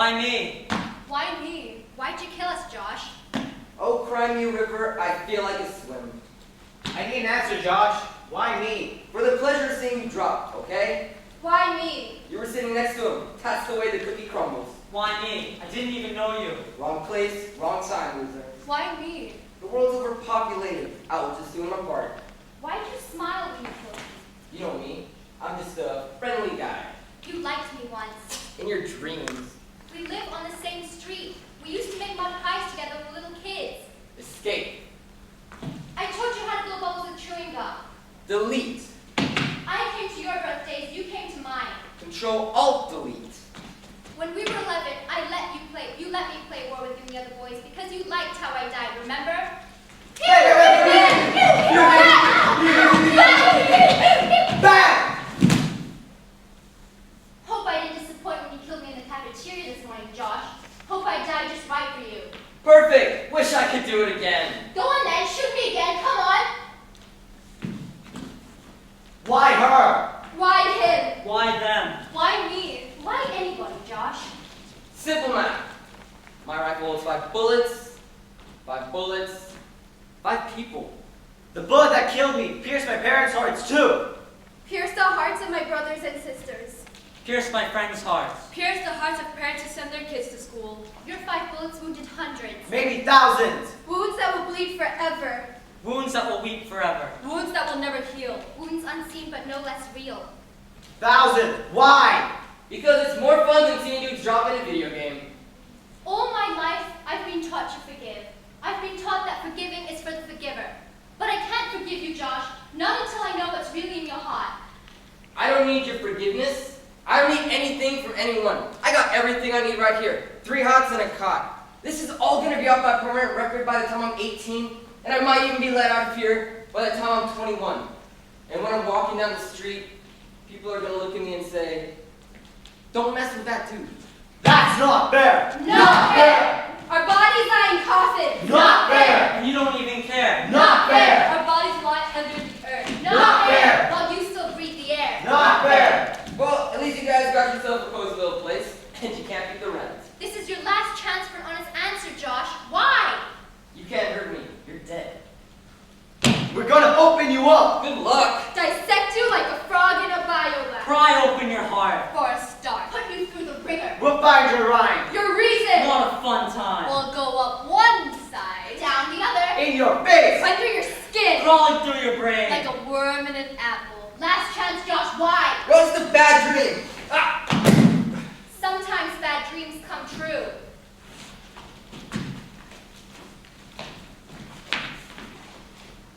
Why me? Why me? Why'd you kill us, Josh? Oh, cry me, river, I feel like a swim. I need an answer, Josh. Why me? For the pleasure of seeing you dropped, okay? Why me? You were sitting next to him. That's the way the cookie crumbles. Why me? I didn't even know you. Wrong place, wrong time, loser. Why me? The world's overpopulated. I was just doing my part. Why'd you smile when you killed me? You know me. I'm just a friendly guy. You liked me once. In your dreams. We live on the same street. We used to make mud pies together with little kids. Escape. I taught you how to blow bubbles with chewing gum. Delete. I came to your birthdays, you came to mine. Control Alt Delete. When we were 11, you let me play war with you and the other boys because you liked how I died, remember? Back! Hope I didn't disappoint when you killed me in the cafeteria this morning, Josh. Hope I died just right for you. Perfect! Wish I could do it again. Go on then, shoot me again, come on! Why her? Why him? Why them? Why me? Why anybody, Josh? Simple math. My rifle holds 5 bullets. 5 bullets. 5 people. The bullet that killed me pierced my parents' hearts too. Pierce the hearts of my brothers and sisters. Pierce my friends' hearts. Pierce the hearts of parents who send their kids to school. Your 5 bullets wounded hundreds. Maybe thousands. Wounds that will bleed forever. Wounds that will weep forever. Wounds that will never heal. Wounds unseen but no less real. Thousands. Why? Because it's more fun than seeing dudes drop in a video game. All my life, I've been taught to forgive. I've been taught that forgiving is for the forgiver. But I can't forgive you, Josh, not until I know what's really in your heart. I don't need your forgiveness. I don't need anything from anyone. I got everything I need right here. 3 hots and a cot. This is all going to be off my permanent record by the time I'm 18, and I might even be let out of here by the time I'm 21. And when I'm walking down the street, people are going to look at me and say, "Don't mess with that dude." That's not fair. Not fair! Our bodies lie in coffins. Not fair. And you don't even care. Not fair. Our bodies lie under the earth. Not fair. While you still breathe the air. Not fair. Well, at least you guys got yourself a cozy little place, and you can't beat the rent. This is your last chance for an honest answer, Josh. Why? You can't hurt me. You're dead. We're gonna open you up. Good luck. Dissect you like a frog in a biolab. Pry open your heart. For a start. Put you through the ringer. We'll find your rhyme. Your reason. What a fun time. We'll go up one side, down the other, In your face. under your skin, Crawling through your brain. like a worm in an apple. Last chance, Josh. Why? Well, it's a bad dream. Ah! Sometimes bad dreams come true.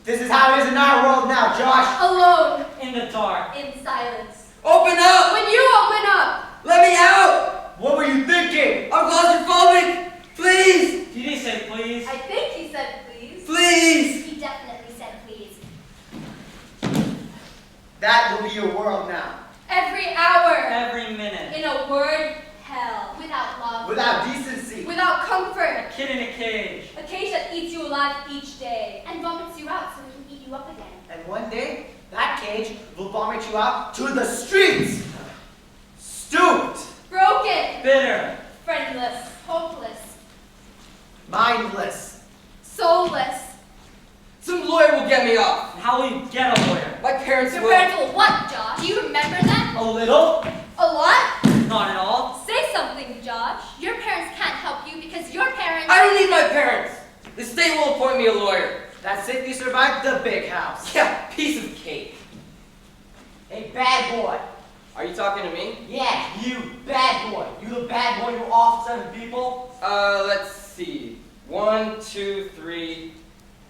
This is how it is in our world now, Josh. Alone, In the dark. in silence. Open up! When you open up, Let me out! What were you thinking? I'm claustrophobic! Please! Did he say please? I think he said please. Please! He definitely said please. That will be your world now. Every hour. Every minute. In a word, hell. Without love. Without decency. Without comfort. A kid in a cage. A cage that eats you alive each day. And vomits you out so it can eat you up again. And one day, that cage will vomit you out to the streets. Stooped. Broken. Bitter. Friendless. Hopeless. Mindless. Soulless. Some lawyer will get me off. And how will you get a lawyer? My parents Your will. parents will what, Josh? Do you remember that? A little? A lot? Not at all. Say something, Josh. Your parents can't help you because your parents... I don't need my parents. The state will appoint me a lawyer. That's if you survive the big house. Yeah, piece of cake. Hey, bad boy. Are you talking to me? Yeah, you, bad boy. You the bad boy who offs 7 people? Let's see. 1, 2, 3,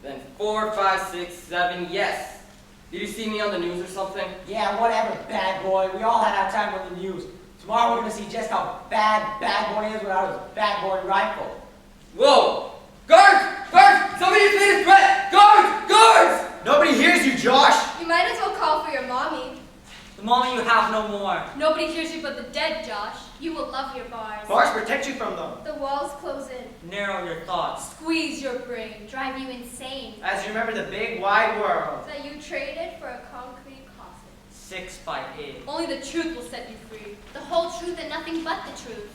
then 4, 5, 6, 7. Yes. Did you see me on the news or something? Yeah, whatever, bad boy. We all had our time on the news. Tomorrow we're gonna see just how bad boy is without his bad boy rifle. Whoa! Guards! Guards! Somebody just made a threat! Guards! Guards! Nobody hears you, Josh. You might as well call for your mommy. The mommy you have no more. Nobody hears you but the dead, Josh. You will love your bars. Bars protect you from them. The walls close in. Narrow your thoughts. Squeeze your brain. Drive you insane. As you remember the big wide world. That you traded for a concrete coffin. 6 by 8. Only the truth will set you free. The whole truth and nothing but the truth.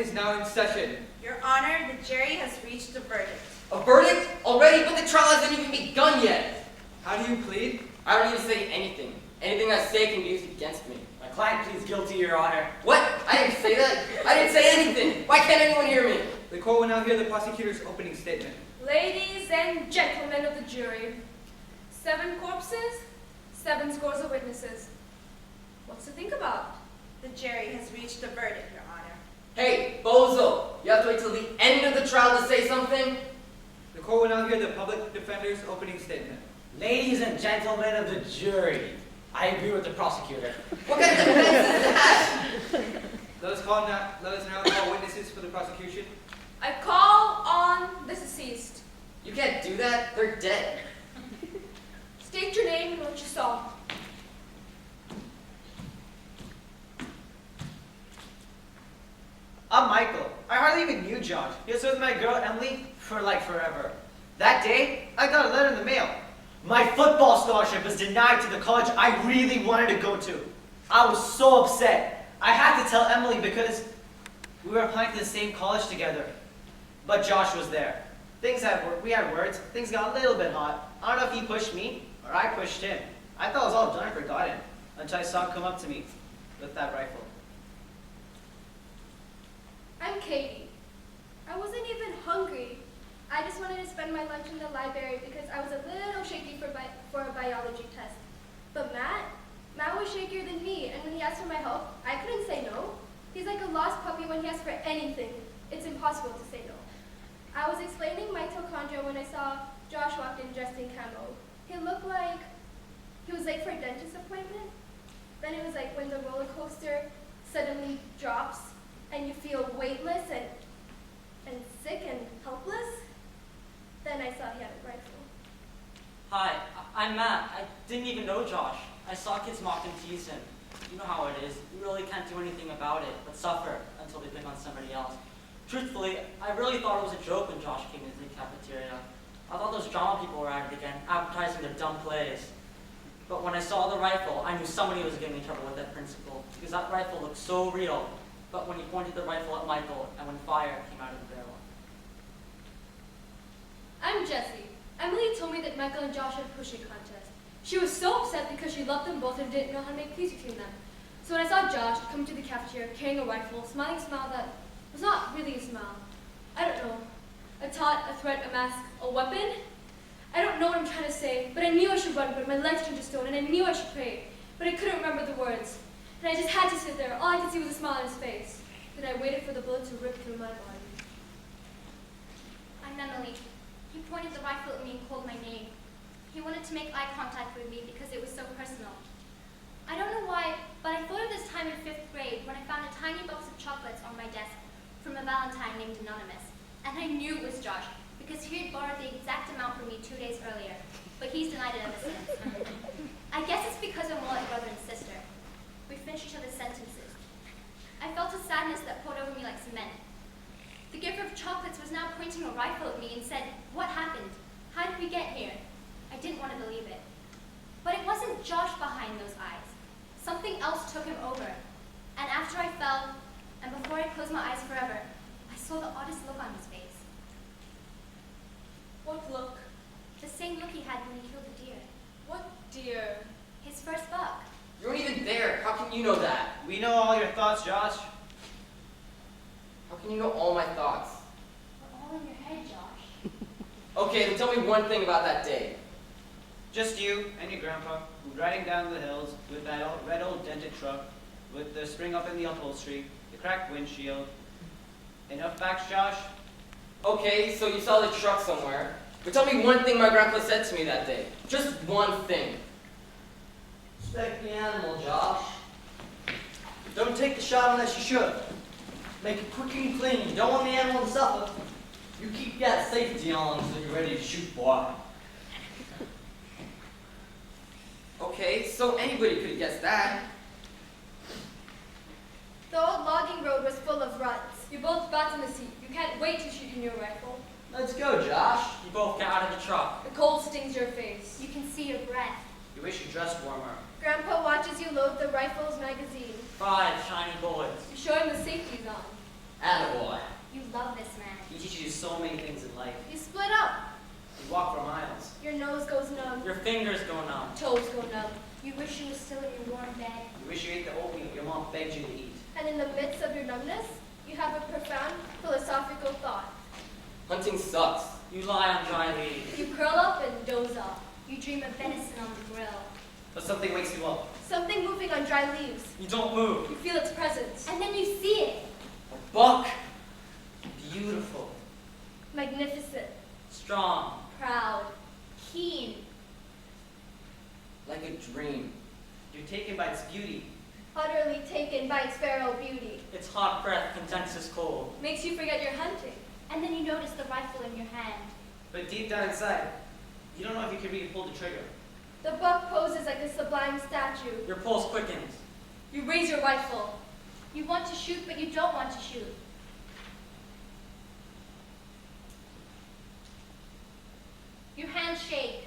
is now in session. Your Honor, the jury has reached a verdict. A verdict? Already? But the trial hasn't even begun yet. How do you plead? I don't need to say anything. Anything I say can be used against me. My client pleads guilty, Your Honor. What? I didn't say that. I didn't say anything. Why can't anyone hear me? The court will now hear the prosecutor's opening statement. Ladies and gentlemen of the jury, 7 corpses, 7 scores of witnesses. What's to think about? The jury has reached a verdict, Your Honor. Hey, bozo. You have to wait till the end of the trial to say something? The court will now hear the public defender's opening statement. Ladies and gentlemen of the jury, I agree with the prosecutor. What kind of defense is that? Let us now call witnesses for the prosecution. I call on the deceased. You can't do that. They're dead. State your name and what you saw. I'm Michael. I hardly even knew Josh. He was with my girl Emily for like forever. That day, I got a letter in the mail. My football scholarship was denied to the college I really wanted to go to. I was so upset. I had to tell Emily because we were applying to the same college together. But Josh was there. We had words. Things got a little bit hot. I don't know if he pushed me or I pushed him. I thought it was all done and forgotten until I saw him come up to me with that rifle. I'm Katie. I wasn't even hungry. I just wanted to spend my lunch in the library because I was a little shaky for a biology test. But Matt was shakier than me, and when he asked for my help, I couldn't say no. He's like a lost puppy when he asks for anything. It's impossible to say no. I was explaining mitochondria when I saw Josh walk in dressed in camo. He looked like he was late for a dentist appointment. Then it was like when the roller coaster suddenly drops and you feel weightless and sick and helpless. Then I saw he had a rifle. Hi, I'm Matt. I didn't even know Josh. I saw kids mock and tease him. You know how it is. You really can't do anything about it, but suffer until they blame on somebody else. Truthfully, I really thought it was a joke when Josh came into the cafeteria. I thought those drama people were at it again, advertising their dumb plays. But when I saw the rifle, I knew somebody was getting in trouble with that principal, because that rifle looked so real. But when he pointed the rifle at Michael, and when fire came out of the barrel. I'm Jessie. Emily told me that Michael and Josh had a pushing contest. She was so upset because she loved them both and didn't know how to make peace between them. So when I saw Josh come to the cafeteria carrying a rifle, smiling a smile that was not really a smile. I don't know. A taunt, a threat, a mask, a weapon? I don't know what I'm trying to say, but I knew I should run, but my legs turned to stone, and I knew I should pray, but I couldn't remember the words. And I just had to sit there. All I could see was a smile on his face. Then I waited for the bullet to rip through my body. I'm Emily. He pointed the rifle at me and called my name. He wanted to make eye contact with me because it was so personal. I don't know why, but I thought of this time in 5th grade when I found a tiny box of chocolates on my desk from a Valentine named Anonymous. And I knew it was Josh because he had borrowed the exact amount from me 2 days earlier, but he's denied it ever since. I guess it's because we're more like brother and sister. We finish each other's sentences. I felt a sadness that poured over me like cement. The giver of chocolates was now pointing a rifle at me and said, "What happened? How did we get here?" I didn't want to believe it. But it wasn't Josh behind those eyes. Something else took him over. And after I fell, and before I closed my eyes forever, I saw the oddest look on his face. What look? The same look he had when he killed the deer. What deer? His first buck. You weren't even there. How can you know that? We know all your thoughts, Josh. How can you know all my thoughts? We're all in your head, Josh. Okay, then tell me one thing about that day. Just you and your grandpa riding down the hills with that red old dented truck with the spring up in the upholstery, the cracked windshield. Enough facts, Josh? Okay, so you saw the truck somewhere. But tell me one thing my grandpa said to me that day. Just one thing. Respect the animal, Josh. Don't take the shot unless you should. Make it quick and clean. You don't want the animal to suffer. You keep that safety on until you're ready to shoot, boy. Okay, so anybody could have guessed that. The old logging road was full of ruts. You're both bats in the seat. You can't wait to shoot in your rifle. Let's go, Josh. You both get out of the truck. The cold stings your face. You can see your breath. You wish you dressed warmer. Grandpa watches you load the rifle's magazine. 5 shiny bullets. You show him the safety's on. Attaboy. You love this man. He teaches you so many things in life. You split up. You walk for miles. Your nose goes numb. Your fingers go numb. Toes go numb. You wish you were still in your warm bed. You wish you ate the oatmeal your mom begged you to eat. And in the midst of your numbness, you have a profound philosophical thought. Hunting sucks. You lie on dry leaves. You curl up and doze off. You dream of venison on the grill. But something wakes you up. Something moving on dry leaves. You don't move. You feel its presence. And then you see it. A buck. Beautiful. Magnificent. Strong. Proud. Keen. Like a dream. You're taken by its beauty. Utterly taken by its feral beauty. Its hot breath condenses cold. Makes you forget your hunting. And then you notice the rifle in your hand. But deep down inside, you don't know if you can really pull the trigger. The buck poses like a sublime statue. Your pulse quickens. You raise your rifle. You want to shoot, but you don't want to shoot. Your hands shake.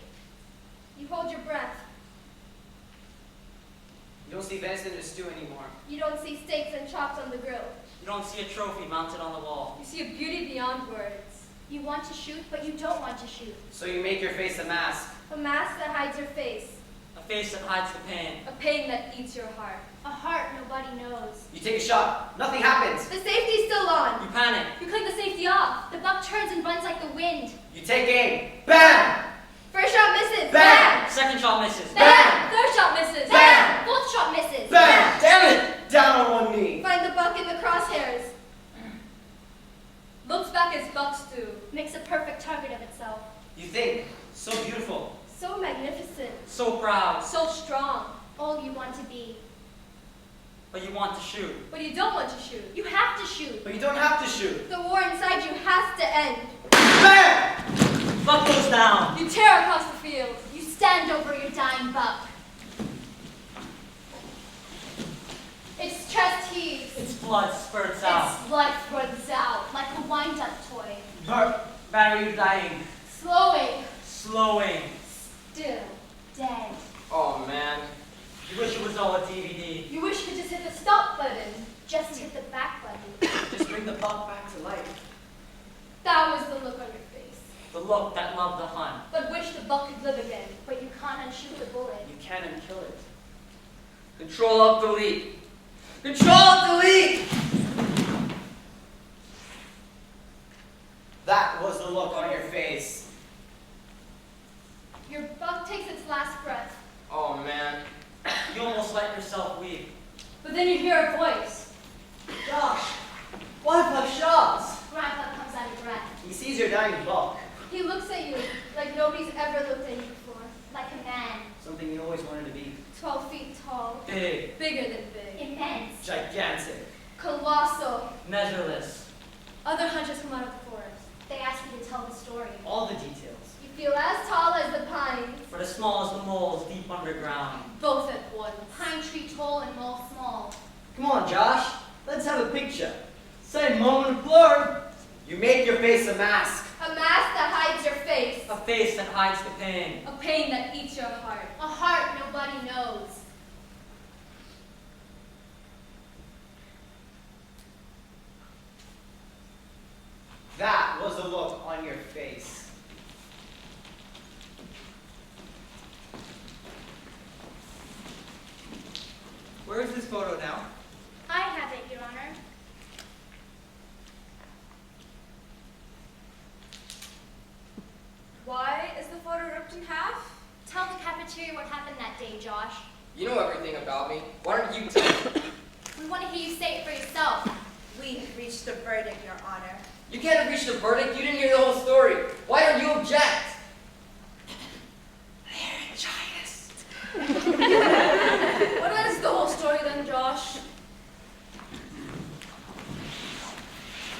You hold your breath. You don't see venison in a stew anymore. You don't see steaks and chops on the grill. You don't see a trophy mounted on the wall. You see a beauty beyond words. You want to shoot, but you don't want to shoot. So you make your face a mask. A mask that hides your face. A face that hides the pain. A pain that eats your heart. A heart nobody knows. You take a shot. Nothing happens. The safety's still on. You panic. You click the safety off. The buck turns and runs like the wind. You take aim. Bam! First shot misses. Bam! Second shot misses. Bam! Third shot misses. Bam! Fourth shot misses. Bam! Damn it! Down on one knee. Find the buck in the crosshairs. Looks back as bucks do. Makes a perfect target of itself. You think, so beautiful. So magnificent. So proud. So strong. All you want to be. But you want to shoot. But you don't want to shoot. You have to shoot. But you don't have to shoot. The war inside you has to end. Bam! Buck goes down. You tear across the field. You stand over your dying buck. Its chest heaves. Its blood spurts out. Its life runs out like a wind-up toy. Barry, you're dying. Slowing. Slowing. Still. Dead. Oh man. You wish it was all a DVD. You wish you could just hit the stop button. Just hit the back button. Just bring the buck back to life. That was the look on your face. The look that loved the hunt. But wish the buck could live again. But you can't unshoot the bullet. You can't unkill it. Control up delete. Control up delete! That was the look on your face. Your buck takes its last breath. Oh man. You almost let yourself weep. But then you hear a voice. Josh, why 5 shots? Grandpa comes out of breath. He sees your dying buck. He looks at you like nobody's ever looked at you before. Like a man. Something you always wanted to be. 12 feet tall. Big. Bigger than big. Immense. Gigantic. Colossal. Measureless. Other hunters come out of the forest. They ask you to tell the story. All the details. You feel as tall as the pines. But as small as the moles deep underground. Both at once. Pine tree tall and mole small. Come on, Josh. Let's have a picture. Same moment of glory. You make your face a mask. A mask that hides your face. A face that hides the pain. A pain that eats your heart. A heart nobody knows. That was the look on your face. Where is this photo now? I have it, Your Honor. Why is the photo ripped in half? Tell the cafeteria what happened that day, Josh. You know everything about me. Why don't you tell me? We want to hear you say it for yourself. We have reached a verdict, Your Honor. You can't have reached a verdict. You didn't hear the whole story. Why don't you object?